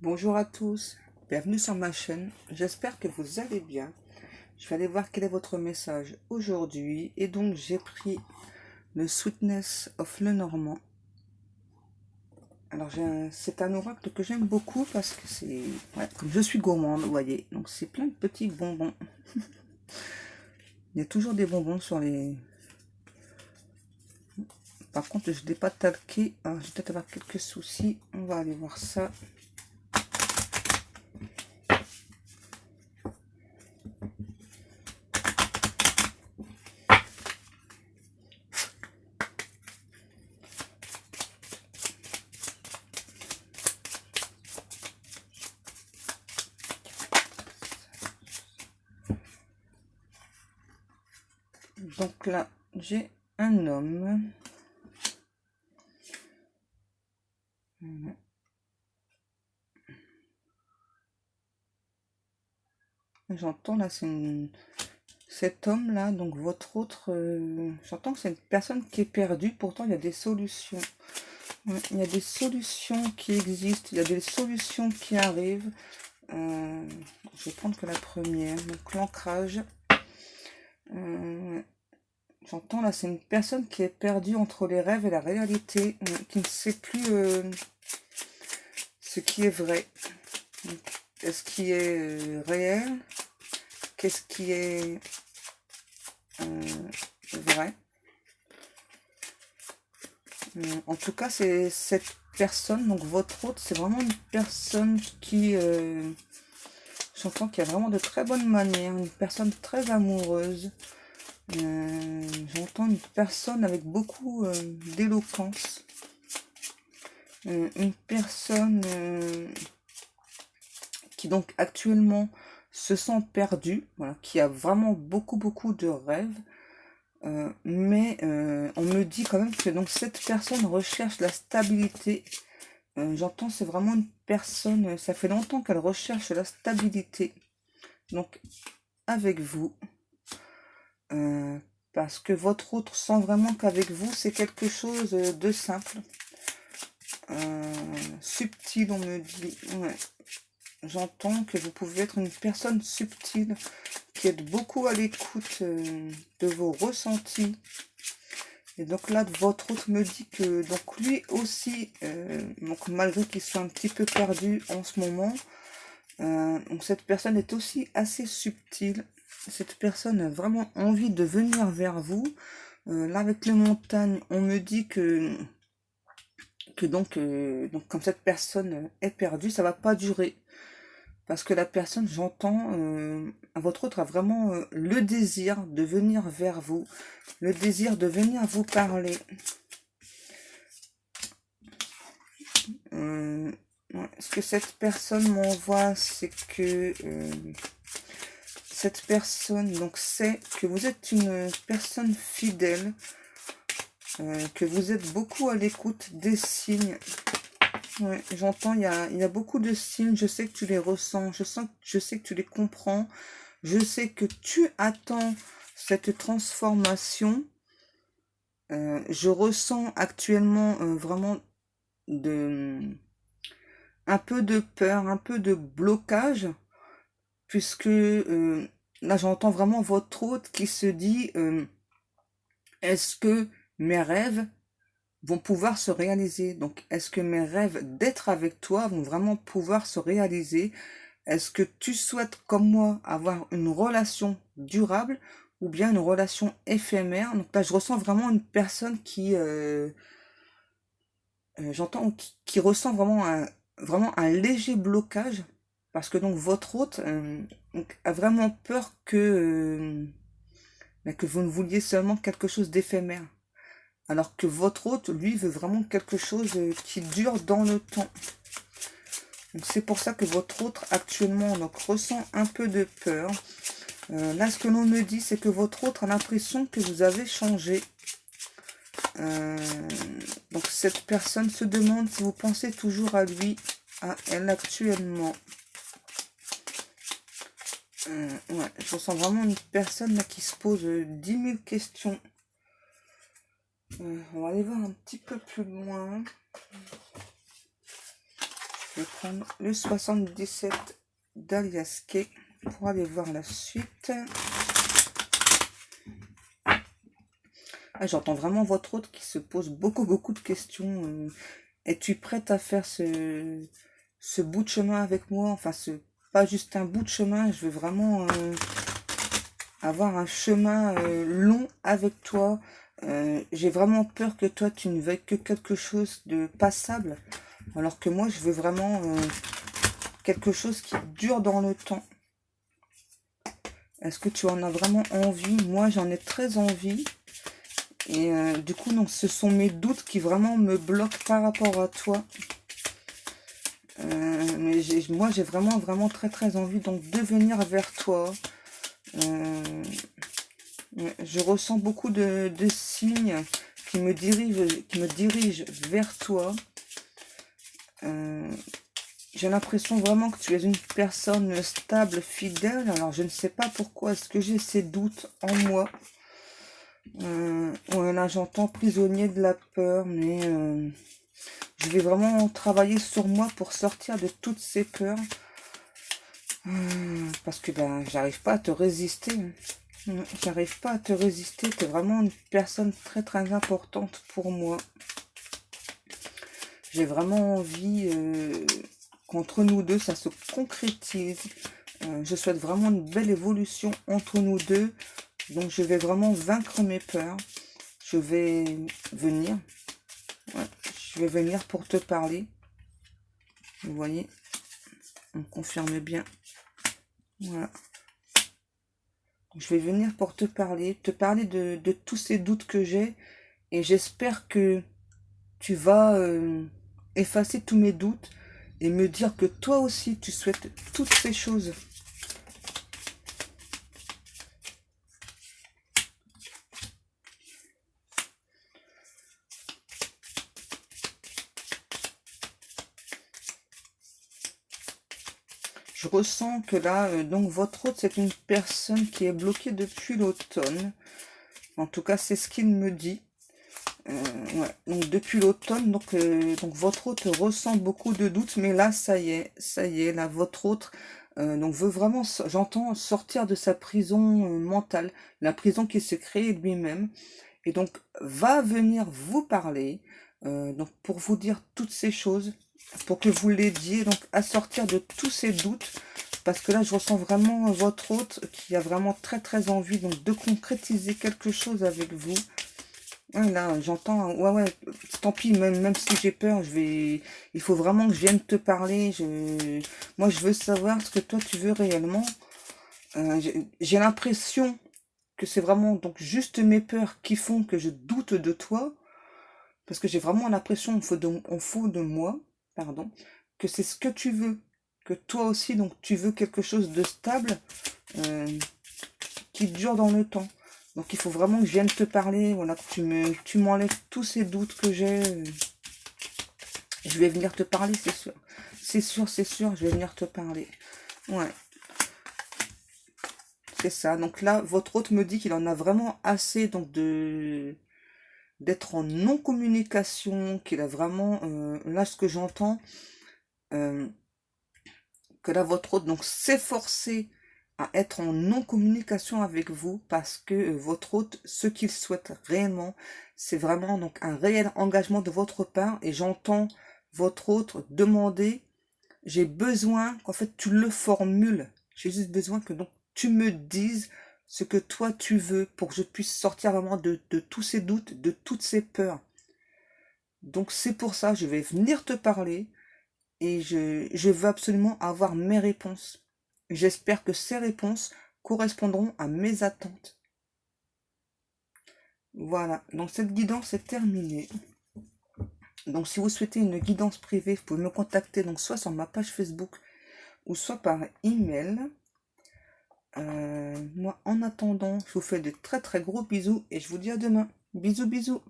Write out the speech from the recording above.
Bonjour à tous, bienvenue sur ma chaîne, j'espère que vous allez bien. Je vais aller voir quel est votre message aujourd'hui et donc j'ai pris le Sweetness of Lenormand. Alors c'est un oracle que j'aime beaucoup parce que c'est, ouais, comme je suis gourmande, vous voyez, donc c'est plein de petits bonbons. Il y a toujours des bonbons sur les... Par contre je ne l'ai pas talqué, alors je vais peut-être avoir quelques soucis, on va aller voir ça. Donc là, j'ai un homme. J'entends là, cet homme-là, donc votre autre... j'entends que c'est une personne qui est perdue, pourtant il y a des solutions. Ouais, il y a des solutions qui existent, il y a des solutions qui arrivent. Je vais prendre que la première, donc l'ancrage. J'entends là, c'est une personne qui est perdue entre les rêves et la réalité, qui ne sait plus ce qui est vrai. Est-ce qui est réel? Qu'est-ce qui est vrai? En tout cas, c'est cette personne, donc votre hôte, c'est vraiment une personne qui... j'entends qu'il y a vraiment de très bonnes manières, une personne très amoureuse. J'entends une personne avec beaucoup d'éloquence. Une personne qui donc actuellement se sent perdue, voilà, qui a vraiment beaucoup de rêves. Mais on me dit quand même que donc cette personne recherche la stabilité. J'entends, c'est vraiment une personne, ça fait longtemps qu'elle recherche la stabilité. Donc, avec vous. Parce que votre autre sent vraiment qu'avec vous, c'est quelque chose de simple. Subtil, on me dit. Ouais. J'entends que vous pouvez être une personne subtile, qui est beaucoup à l'écoute de vos ressentis. Et donc là, votre autre me dit que donc lui aussi, donc malgré qu'il soit un petit peu perdu en ce moment, donc cette personne est aussi assez subtile. Cette personne a vraiment envie de venir vers vous. Là, avec les montagnes, on me dit que donc comme cette personne est perdue, ça va pas durer. Parce que la personne, j'entends, votre autre a vraiment le désir de venir vers vous, le désir de venir vous parler. Ce que cette personne m'envoie, c'est que cette personne donc sait que vous êtes une personne fidèle, que vous êtes beaucoup à l'écoute des signes. Ouais, j'entends, il y a beaucoup de signes, je sais que tu les ressens, je sais que tu les comprends, je sais que tu attends cette transformation. Je ressens actuellement vraiment un peu de peur, un peu de blocage, puisque là j'entends vraiment votre hôte qui se dit est-ce que mes rêves vont pouvoir se réaliser? Donc est-ce que mes rêves d'être avec toi vont vraiment pouvoir se réaliser? Est-ce que tu souhaites comme moi avoir une relation durable ou bien une relation éphémère? Donc là je ressens vraiment une personne qui j'entends qui ressent vraiment un léger blocage parce que donc votre hôte donc, a vraiment peur que vous ne vouliez seulement quelque chose d'éphémère. Alors que votre hôte, lui, veut vraiment quelque chose qui dure dans le temps. Donc c'est pour ça que votre hôte actuellement donc, ressent un peu de peur. Là, ce que l'on me dit, c'est que votre hôte a l'impression que vous avez changé. Donc cette personne se demande si vous pensez toujours à lui, à elle actuellement. Ouais, je ressens vraiment une personne là qui se pose 10 000 questions. On va aller voir un petit peu plus loin. Je vais prendre le 77 d'Alias Kay pour aller voir la suite. Ah, j'entends vraiment votre hôte qui se pose beaucoup de questions. Es-tu prête à faire ce bout de chemin avec moi? Enfin, pas juste un bout de chemin, je veux vraiment avoir un chemin long avec toi. J'ai vraiment peur que toi, tu ne veuilles que quelque chose de passable, alors que moi, je veux vraiment quelque chose qui dure dans le temps. Est-ce que tu en as vraiment envie? Moi, j'en ai très envie. Et du coup, non, ce sont mes doutes qui vraiment me bloquent par rapport à toi. Mais moi, j'ai vraiment très envie donc de venir vers toi. Je ressens beaucoup de signes qui me dirigent vers toi. J'ai l'impression vraiment que tu es une personne stable, fidèle. Alors, je ne sais pas pourquoi est-ce que j'ai ces doutes en moi. Ouais, là, j'entends prisonnier de la peur, mais je vais vraiment travailler sur moi pour sortir de toutes ces peurs. Parce que ben, j'arrive pas à te résister. J'arrive pas à te résister. Tu es vraiment une personne très importante pour moi. J'ai vraiment envie qu'entre nous deux, ça se concrétise. Je souhaite vraiment une belle évolution entre nous deux. Donc, je vais vraiment vaincre mes peurs. Je vais venir. Ouais, je vais venir pour te parler. Vous voyez, on confirme bien. Voilà. Je vais venir pour te parler de tous ces doutes que j'ai. Et j'espère que tu vas effacer tous mes doutes et me dire que toi aussi, tu souhaites toutes ces choses. Je ressens que là, donc votre hôte, c'est une personne qui est bloquée depuis l'automne. En tout cas, c'est ce qu'il me dit. Ouais. Donc depuis l'automne, donc votre hôte ressent beaucoup de doutes, mais là, ça y est, là, votre hôte donc veut vraiment, j'entends, sortir de sa prison mentale, la prison qu'il s'est créée lui-même, et donc va venir vous parler, donc pour vous dire toutes ces choses, pour que vous l'aidiez donc à sortir de tous ces doutes, parce que là je ressens vraiment votre hôte qui a vraiment très envie donc de concrétiser quelque chose avec vous. Ouais, là j'entends, ouais, tant pis, même si j'ai peur, il faut vraiment que je vienne te parler. Moi je veux savoir ce que toi tu veux réellement. J'ai l'impression que c'est vraiment donc juste mes peurs qui font que je doute de toi, parce que j'ai vraiment l'impression au fond de moi, pardon, que c'est ce que tu veux, que toi aussi donc tu veux quelque chose de stable, qui dure dans le temps. Donc il faut vraiment que je vienne te parler, voilà, que tu m'enlèves tous ces doutes que j'ai. Je vais venir te parler, c'est sûr. C'est sûr, je vais venir te parler. Ouais. C'est ça. Donc là, votre hôte me dit qu'il en a vraiment assez donc d'être en non-communication, qu'il a vraiment, là ce que j'entends, que là votre hôte donc s'efforcer à être en non-communication avec vous, parce que votre hôte, ce qu'il souhaite réellement, c'est vraiment donc un réel engagement de votre part, et j'entends votre hôte demander, j'ai besoin qu'en fait tu le formules, j'ai juste besoin que donc tu me dises ce que toi tu veux pour que je puisse sortir vraiment de tous ces doutes, de toutes ces peurs. Donc c'est pour ça, je vais venir te parler et je veux absolument avoir mes réponses. J'espère que ces réponses correspondront à mes attentes. Voilà, donc cette guidance est terminée. Donc si vous souhaitez une guidance privée, vous pouvez me contacter donc soit sur ma page Facebook ou soit par email. Moi en attendant, je vous fais de très gros bisous et je vous dis à demain. Bisous.